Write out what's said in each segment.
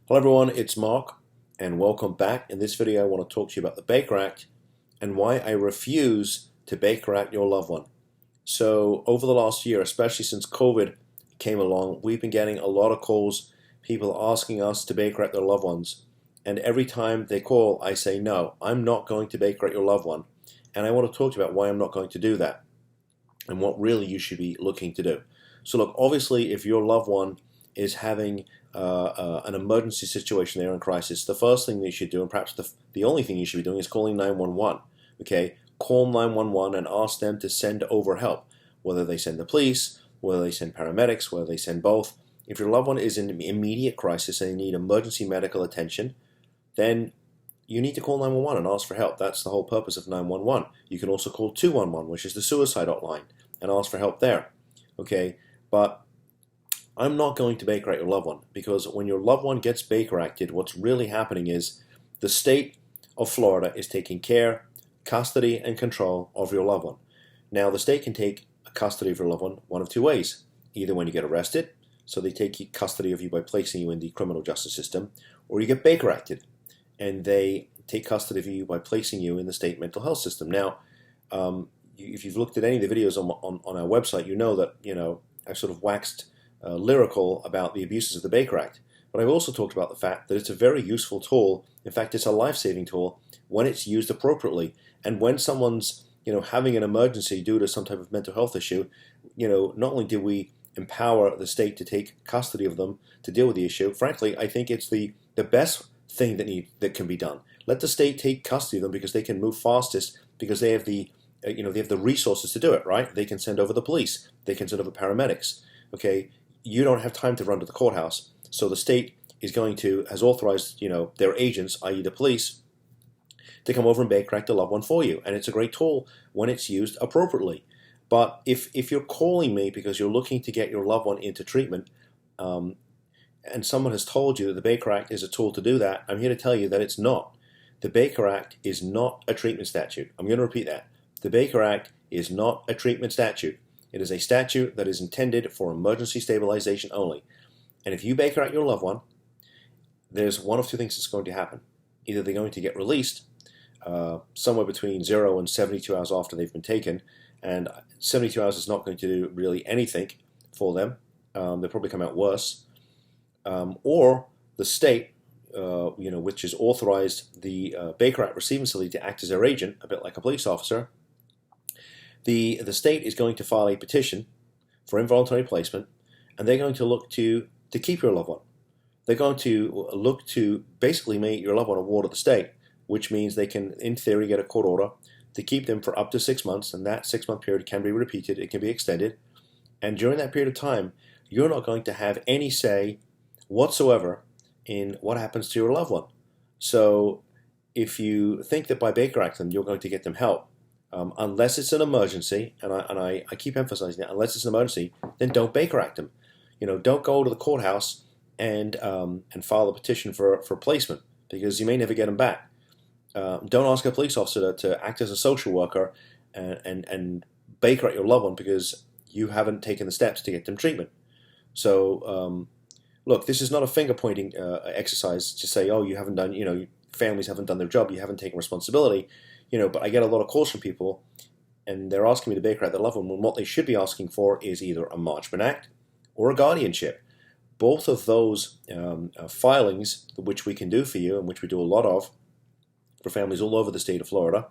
Hello everyone, it's Mark and welcome back. In this video I want to talk to you about the Baker Act and why I refuse to Baker Act your loved one. So over the last year, especially since COVID came along, we've been getting a lot of calls, people asking us to Baker Act their loved ones. And every time they call, I say, no, I'm not going to Baker Act your loved one. And I want to talk to you about why I'm not going to do that and what really you should be looking to do. So look, obviously if your loved one is having an emergency situation, they're in crisis, the first thing they should do, and perhaps the only thing you should be doing, is calling 911. Okay, call 911 and ask them to send over help, whether they send the police, whether they send paramedics, whether they send both. If your loved one is in immediate crisis and they need emergency medical attention, then you need to call 911 and ask for help. That's the whole purpose of 911. You can also call 211, which is the suicide hotline, and ask for help there. Okay, but I'm not going to Baker Act your loved one, because when your loved one gets Baker Acted, what's really happening is the state of Florida is taking care, custody, and control of your loved one. Now, the state can take custody of your loved one of two ways. Either when you get arrested, so they take custody of you by placing you in the criminal justice system, or you get Baker Acted, and they take custody of you by placing you in the state mental health system. Now, if you've looked at any of the videos on our website, you know that I've sort of waxed lyrical about the abuses of the Baker Act. But I've also talked about the fact that it's a very useful tool. In fact, it's a life-saving tool when it's used appropriately. And when someone's having an emergency due to some type of mental health issue, not only do we empower the state to take custody of them to deal with the issue, frankly, I think it's the best thing that can be done. Let the state take custody of them, because they can move fastest, because they have the they have the resources to do it, right? They can send over the police, they can send over paramedics. Okay, you don't have time to run to the courthouse, so the state has authorized their agents, i.e. the police, to come over and Baker Act the loved one for you. And it's a great tool when it's used appropriately. But if you're calling me because you're looking to get your loved one into treatment, and someone has told you that the Baker Act is a tool to do that, I'm here to tell you that it's not. The Baker Act is not a treatment statute. I'm going to repeat that. The Baker Act is not a treatment statute. It is a statute that is intended for emergency stabilization only. And if you Baker Act your loved one, there's one of two things that's going to happen. Either they're going to get released somewhere between 0 and 72 hours after they've been taken, and 72 hours is not going to do really anything for them. They'll probably come out worse. Or the state, which has authorized the Baker Act receiving facility to act as their agent, a bit like a police officer, the state is going to file a petition for involuntary placement, and they're going to look to keep your loved one. They're going to look to basically make your loved one a ward of the state, which means they can, in theory, get a court order to keep them for up to 6 months, and that 6-month period can be repeated, it can be extended, and during that period of time, you're not going to have any say whatsoever in what happens to your loved one. So if you think that by Baker Act them, you're going to get them help, unless it's an emergency, and I keep emphasizing that, unless it's an emergency, then don't Baker Act them. Don't go to the courthouse and file a petition for placement, because you may never get them back. Don't ask a police officer to act as a social worker and Baker Act your loved one because you haven't taken the steps to get them treatment. So look, this is not a finger-pointing exercise to say, oh, you haven't done, families haven't done their job, you haven't taken responsibility. But I get a lot of calls from people, and they're asking me to Baker Act their loved one, when what they should be asking for is either a Marchman Act or a guardianship. Both of those filings, which we can do for you, and which we do a lot of for families all over the state of Florida,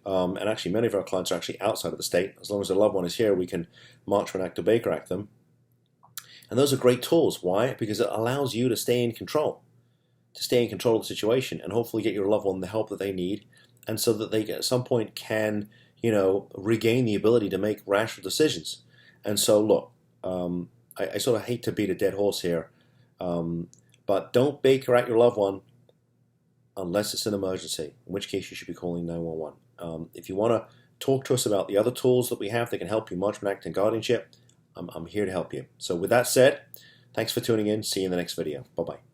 and actually many of our clients are actually outside of the state. As long as their loved one is here, we can Marchman Act or Baker Act them. And those are great tools. Why? Because it allows you to stay in control of the situation, and hopefully get your loved one the help that they need, and so that they at some point can, regain the ability to make rational decisions. And so, look, I sort of hate to beat a dead horse here, but don't Baker Act your loved one unless it's an emergency, in which case you should be calling 911. If you want to talk to us about the other tools that we have that can help you, Marchman Act and guardianship, I'm here to help you. So with that said, thanks for tuning in. See you in the next video. Bye-bye.